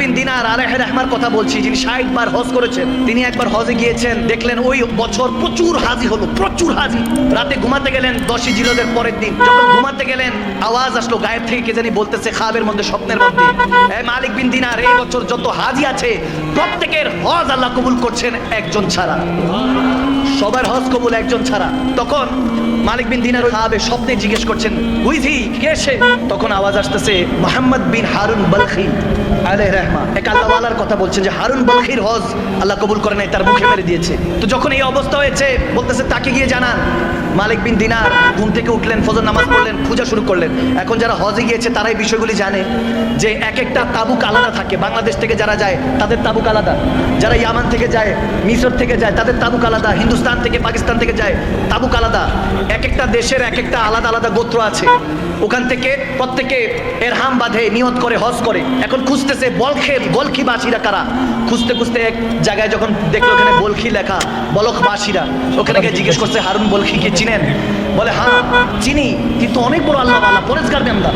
বিন দিনার আলাইহি রাহমার কথা বলছি, যিনি 60 বার হজ করেছেন। তিনি একবার হজে গিয়েছেন, দেখলেন ওই বছর প্রচুর হাজি হলো, প্রচুর হাজি। রাতে ঘুমাতে গেলেন 10ই জিলহজের পরের দিন। যখন ঘুমাতে গেলেন আওয়াজ আসলো গায়েব থেকে, কে জানি বলতেছে খাবের মধ্যে, স্বপ্নের মধ্যে, এই মালিক বিন দিনার, এই বছর যত হাজি আছে প্রত্যেকের হজ আল্লাহ কবুল করছেন একজন ছাড়া। সবার হজ কবুল, একজন ছাড়া। তখন মালিক বিন দিনার খাবে স্বপ্নে জিজ্ঞেস করছেন, হুইজি কে সে? তখন আওয়াজ আসতেছে মুহাম্মদ বিন হারুন বলখি আলাইহি রাহমা। এক আল্লাহওয়ালার কথা বলছেন যে হারুন বলখির হজ আল্লাহ কবুল করে নাই, তার মুখে মেরে দিয়েছে। তো যখন এই অবস্থা হয়েছে, বলতেছে তাকে গিয়ে জানান। মালিক বিন দিনার ঘুম থেকে উঠলেন, ফজর নামাজ পড়লেন, পূজা শুরু করলেন। এখন যারা হজে গিয়েছে তারা এই বিষয়গুলি জানে যে এক একটা তাবুক আলাদা থাকে। বাংলাদেশ থেকে যারা যায় তাদের তাবুক আলাদা, যারা ইয়ামান থেকে যায়, মিশর থেকে যায় তাদের তাবুক আলাদা, হিন্দুস্তান থেকে পাকিস্তান থেকে যায় তাবুক আলাদা। এক একটা দেশের এক একটা আলাদা আলাদা গোত্র আছে। ওখান থেকে প্রত্যেকে এরহাম বাঁধে, নিয়ত করে হজ করে। এখন খুঁজতেছে বলখিবাসীরা কারা। খুঁজতে খুঁজতে এক জায়গায় যখন দেখলো ওখানে বলখি লেখা, বলখবাসীরা, ওখানে গিয়ে জিজ্ঞেস করছে হারুন বলখিকে চিনেন? বলে হ্যাঁ চিনি, কিন্তু অনেক বড় আল্লাহওয়ালা, পরেজগার বান্দা।